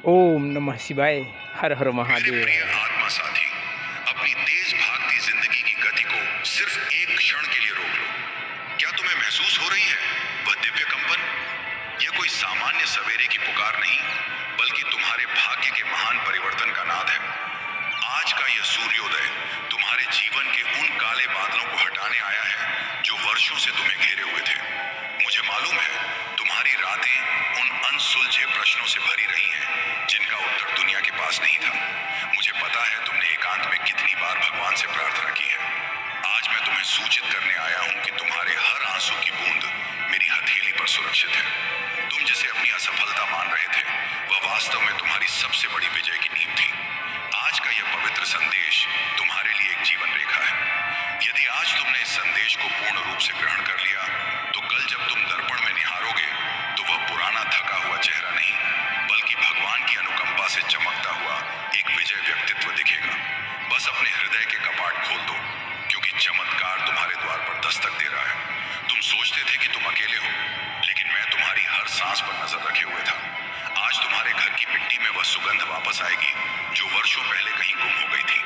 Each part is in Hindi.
ओम नमः शिवाय। हर हर मेरे महादेव। प्रिय आत्मा साथी, अपनी तेज भागती जिंदगी की गति को सिर्फ एक क्षण के लिए रोक लो। क्या तुम्हें महसूस हो रही है वह दिव्य कंपन? यह कोई सामान्य सवेरे की पुकार नहीं, बल्कि तुम्हारे भाग्य के महान परिवर्तन का नाद है। आज का यह सूर्योदय तुम्हारे जीवन के उन काले बादलों को हटाने आया है जो वर्षों से तुम्हें घेरे हुए थे। मुझे मालूम है तुम्हारी रातें उन अनसुलझे प्रश्नों से भरी रही हैं जिनका उत्तर दुनिया के पास नहीं था। मुझे पता है तुमने एकांत में कितनी बार भगवान से प्रार्थना की है। आज मैं तुम्हें सूचित करने आया हूं कि तुम्हारे हर आंसू की बूंद मेरी हथेली पर सुरक्षित है। तुम जिसे अपनी असफलता मान रहे थे, वह वास्तव में तुम्हारी सबसे बड़ी विजय की नींव थी। आज का यह पवित्र संदेश तुम्हारे लिए एक जीवन रेखा है। यदि आज तुमने इस संदेश को पूर्ण रूप से ग्रहण कर लिया, तो कल जब तुम दर्पण में निहारोगे, तो वह पुराना थका हुआ चेहरा नहीं, बल्कि भगवान की अनुकंपा से चमकता हुआ एक विजय व्यक्तित्व दिखेगा। बस अपने हृदय के कपाट खोल दो, क्योंकि चमत्कार तुम्हारे द्वार पर दस्तक दे रहा है। तुम सोचते थे कि तुम अकेले हो, लेकिन मैं तुम्हारी हर सांस पर नजर रखे हुए था। आज तुम्हारे घर की मिट्टी में वह सुगंध वापस आएगी जो वर्षों पहले कहीं गुम हो गई थी।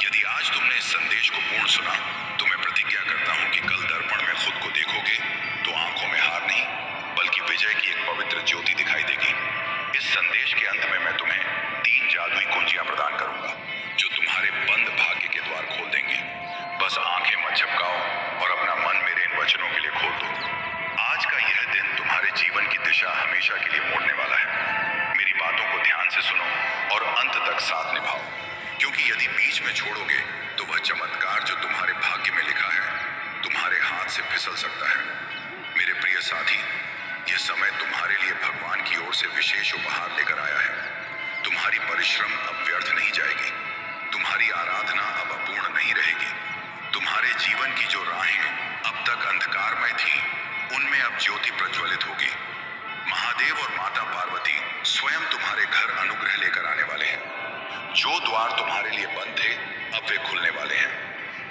यदि आज तुमने इस संदेश को पूर्ण सुना, तो मैं प्रतिज्ञा करता हूं कि कल दर्पण में खुद को देखोगे तो आंखों में हार नहीं, बल्कि विजय की एक पवित्र ज्योति दिखाई देगी। इस संदेश के अंत में मैं तुम्हें 3 जादुई कुंजियां प्रदान करूंगा जो तुम्हारे बंद भाग्य के द्वार खोल देंगे। बस आंखें मत झपकाओ और अपना मन मेरे इन वचनों के लिए खोल दो। आज का यह दिन तुम्हारे जीवन की दिशा हमेशा के लिए मोड़ने वाला है। मेरी बातों को ध्यान से सुनो और अंत तक साथ निभाओ, क्योंकि यदि बीच में छोड़ोगे तो वह चमत्कार जो तुम्हारे भाग्य में लिखा है तुम्हारे हाथ से फिसल सकता है। मेरे प्रिय साथी, यह समय तुम्हारे लिए भगवान की ओर से विशेष उपहार लेकर आया है। तुम्हारी परिश्रम अब व्यर्थ नहीं जाएगी, तुम्हारी आराधना अब अपूर्ण नहीं रहेगी। तुम्हारे जीवन की जो राहें अब तक अंधकारमय थी, उनमें अब ज्योति प्रज्वलित होगी। महादेव और माता पार्वती स्वयं तुम्हारे घर अनुग्रह लेकर आने वाले हैं। जो द्वार तुम्हारे लिए बंद थे, अब वे खुलने वाले हैं।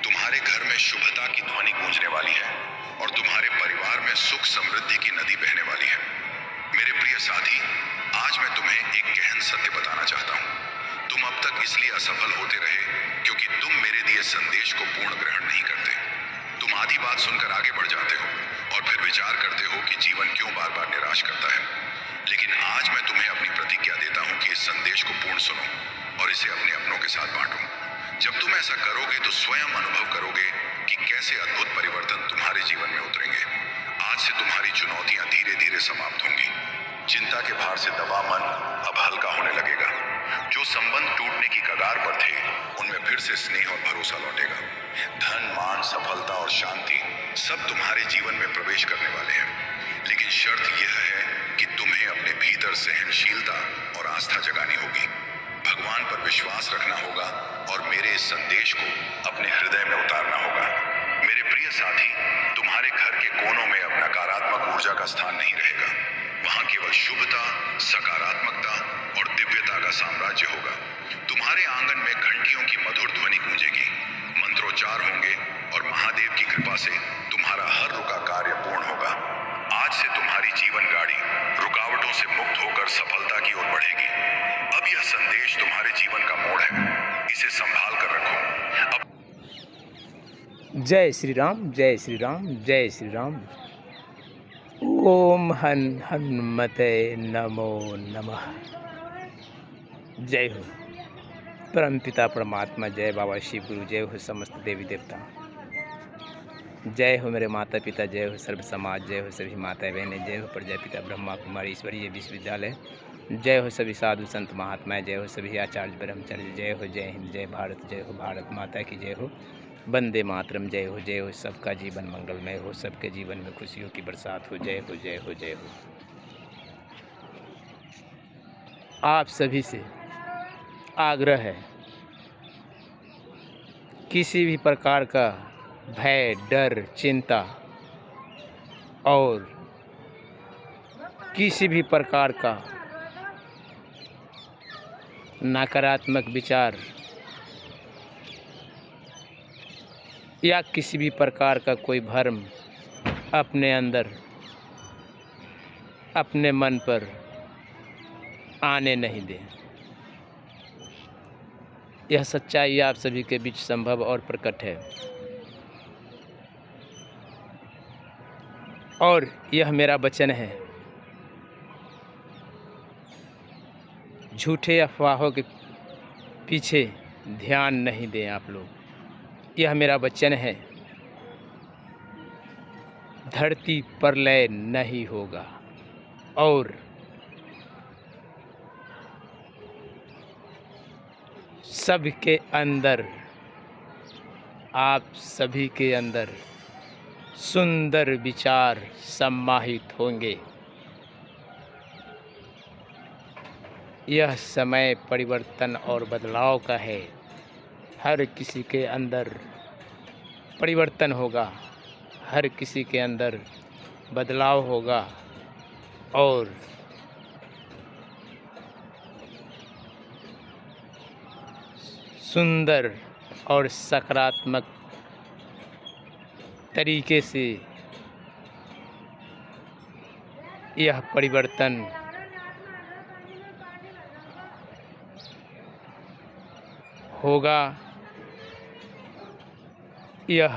तुम्हारे घर में शुभता की ध्वनि गूंजने वाली है और तुम्हारे परिवार में सुख समृद्धि की नदी बहने वाली है। मेरे प्रिय साथी, आज मैं तुम्हें एक गहन सत्य बताना चाहता हूं। तुम अब तक इसलिए असफल होते रहे क्योंकि तुम मेरे दिए संदेश को पूर्ण ग्रहण नहीं करते। तुम आधी बात सुनकर आगे बढ़ जाते हो और फिर विचार करते हो कि जीवन क्यों बार बार निराश करता है। लेकिन आज मैं तुम्हें अपनी प्रतिज्ञा देता हूं कि इस संदेश को पूर्ण सुनो और इसे अपने अपनों के साथ बांटो। जब तुम ऐसा करोगे तो स्वयं अनुभव करोगे कि कैसे अद्भुत परिवर्तन तुम्हारे जीवन में उतरेंगे। आज से तुम्हारी चुनौतियां धीरे धीरे समाप्त होंगी। चिंता के भार से दबा मन अब हल्का होने लगेगा। जो संबंध टूटने की कगार पर थे, उनमें फिर से स्नेह और भरोसा लौटेगा। धन, मान, सफलता और शांति सब तुम्हारे जीवन में प्रवेश करने वाले हैं। लेकिन शर्त यह है कि तुम्हें अपने भीतर सहनशीलता और आस्था जगानी होगी। भगवान पर विश्वास रखना होगा और मेरे इस संदेश को अपने हृदय में उतारना होगा। मेरे प्रिय साथी, तुम्हारे घर के कोनों में अब नकारात्मक ऊर्जा का स्थान नहीं रहेगा। वहां केवल शुभता, सकारात्मकता और दिव्यता का साम्राज्य होगा। तुम्हारे आंगन में घंटियों की मधुर ध्वनि गूंजेगी, मंत्रोच्चार होंगे और महादेव की कृपा से तुम्हारा हर रुका कार्य पूर्ण होगा। आज से तुम्हारी जीवन गाड़ी रुकावटों से मुक्त होकर सफलता की ओर बढ़ेगी। अब यह संदेश तुम्हारे जीवन का मोड़ है, इसे संभाल कर रखो। अब जय श्री राम, जय श्री राम, जय श्री राम। ओम हनुमते नमो नमः। जय हो परम पिता परमात्मा, जय बाबा शिव गुरु, जय हो समस्त देवी देवता, जय हो मेरे माता पिता, जय हो सर्व समाज, जय हो सभी माता बहनें, जय हो प्रजापिता ब्रह्मा कुमारी ईश्वरीय विश्वविद्यालय, जय हो सभी साधु संत महात्माएं, जय हो सभी आचार्य ब्रह्मचार्य, जय हो, जय हिंद, जय भारत, जय हो भारत माता की जय हो, वंदे मातरम, जय हो, जय हो। सबका जीवन मंगलमय हो, सबके जीवन में खुशियों की बरसात हो, जय हो, जय हो, जय हो। आप सभी से आग्रह है, किसी भी प्रकार का भय, डर, चिंता और किसी भी प्रकार का नकारात्मक विचार या किसी भी प्रकार का कोई भ्रम अपने अंदर, अपने मन पर आने नहीं दें। यह सच्चाई आप सभी के बीच संभव और प्रकट है, और यह मेरा वचन है। झूठे अफवाहों के पीछे ध्यान नहीं दें आप लोग। यह मेरा वचन है। धरती प्रलय नहीं होगा, और सबके अंदर, आप सभी के अंदर सुंदर विचार सम्माहित होंगे। यह समय परिवर्तन और बदलाव का है। हर किसी के अंदर परिवर्तन होगा, हर किसी के अंदर बदलाव होगा, और सुंदर और सकारात्मक तरीके से यह परिवर्तन होगा। यह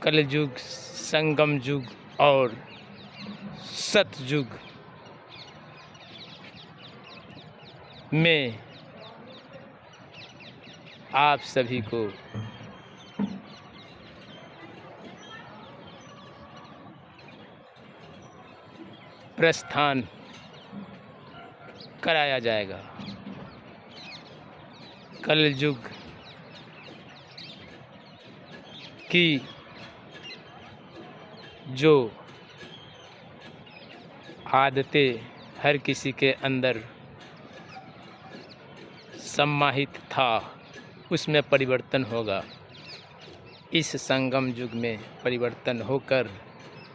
कलयुग, संगम युग और सतयुग में आप सभी को प्रस्थान कराया जाएगा। कलयुग की जो आदतें हर किसी के अंदर सम्माहित था, उसमें परिवर्तन होगा। इस संगम युग में परिवर्तन होकर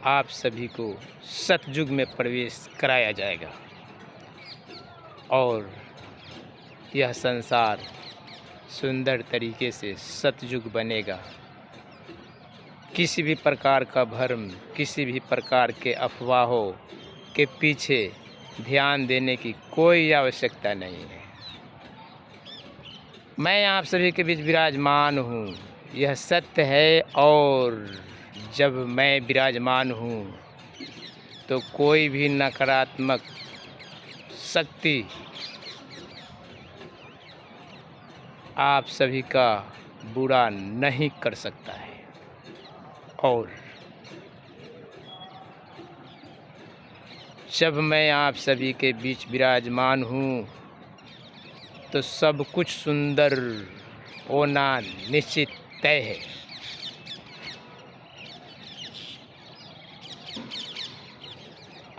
आप सभी को सतयुग में प्रवेश कराया जाएगा, और यह संसार सुंदर तरीके से सतयुग बनेगा। किसी भी प्रकार का भ्रम, किसी भी प्रकार के अफवाहों के पीछे ध्यान देने की कोई आवश्यकता नहीं है। मैं आप सभी के बीच विराजमान हूँ, यह सत्य है, और जब मैं विराजमान हूँ तो कोई भी नकारात्मक शक्ति आप सभी का बुरा नहीं कर सकता है। और जब मैं आप सभी के बीच विराजमान हूँ तो सब कुछ सुंदर होना निश्चित तय है।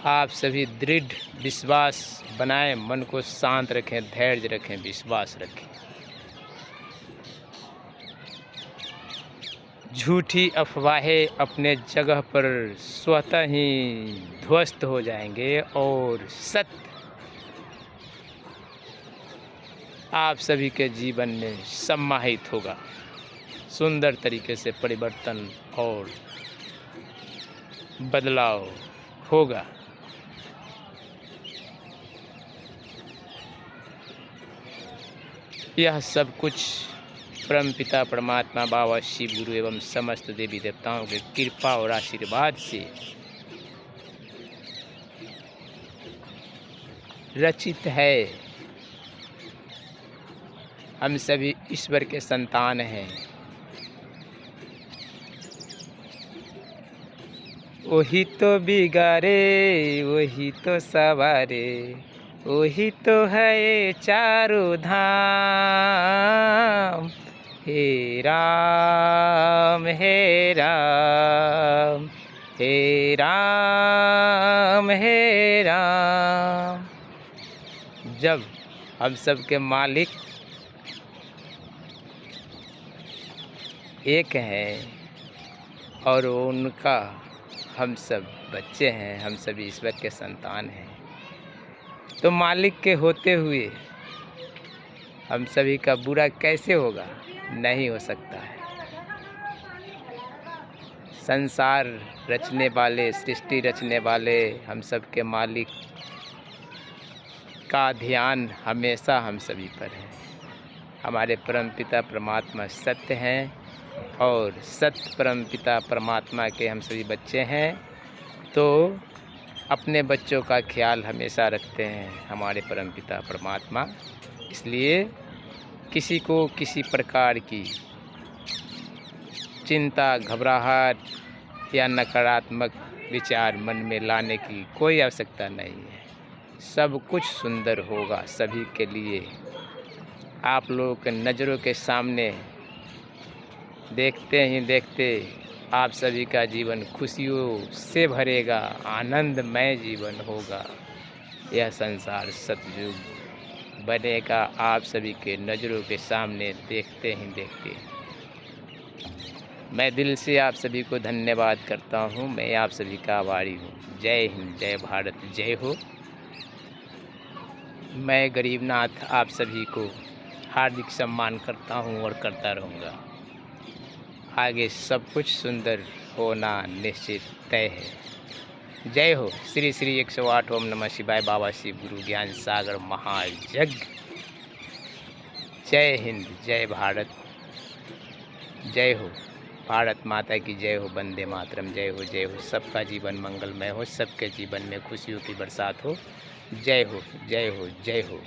आप सभी दृढ़ विश्वास बनाएं, मन को शांत रखें, धैर्य रखें, विश्वास रखें। झूठी अफवाहें अपने जगह पर स्वतः ही ध्वस्त हो जाएंगे, और सत्य आप सभी के जीवन में सम्माहित होगा। सुंदर तरीके से परिवर्तन और बदलाव होगा। यह सब कुछ परमपिता परमात्मा बाबा शिव गुरु एवं समस्त देवी देवताओं की कृपा और आशीर्वाद से रचित है। हम सभी ईश्वर के संतान हैं। वही तो बिगाड़े, वही तो सवारे, वही तो है चारों धाम। हे राम, हे राम, हे राम, हे राम। जब हम सब के मालिक एक हैं और उनका हम सब बच्चे हैं, हम सभी ईश्वर के संतान हैं, तो मालिक के होते हुए हम सभी का बुरा कैसे होगा? नहीं हो सकता है। संसार रचने वाले, सृष्टि रचने वाले हम सब के मालिक का ध्यान हमेशा हम सभी पर है। हमारे परमपिता परमात्मा सत्य हैं और सत्य परमपिता परमात्मा के हम सभी बच्चे हैं, तो अपने बच्चों का ख्याल हमेशा रखते हैं हमारे परमपिता परमात्मा। इसलिए किसी को किसी प्रकार की चिंता, घबराहट या नकारात्मक विचार मन में लाने की कोई आवश्यकता नहीं है। सब कुछ सुंदर होगा सभी के लिए। आप लोगों के नज़रों के सामने देखते ही देखते आप सभी का जीवन खुशियों से भरेगा, आनंदमय जीवन होगा। यह संसार सतयुग बनेगा आप सभी के नज़रों के सामने देखते ही देखते। मैं दिल से आप सभी को धन्यवाद करता हूँ। मैं आप सभी का आभारी हूँ। जय हिंद, जय भारत, जय हो। मैं गरीबनाथ आप सभी को हार्दिक सम्मान करता हूँ और करता रहूँगा। आगे सब कुछ सुंदर होना निश्चित तय है। जय हो। श्री श्री 108 ओम नमः शिवाय बाबा शिव गुरु ज्ञान सागर महायज्ञ। जय हिंद, जय भारत, जय हो। भारत माता की जय हो। वंदे मातरम। जय हो, जय हो। सबका जीवन मंगलमय हो, सबके जीवन में खुशियों की बरसात हो। जय हो, जय हो, जय हो।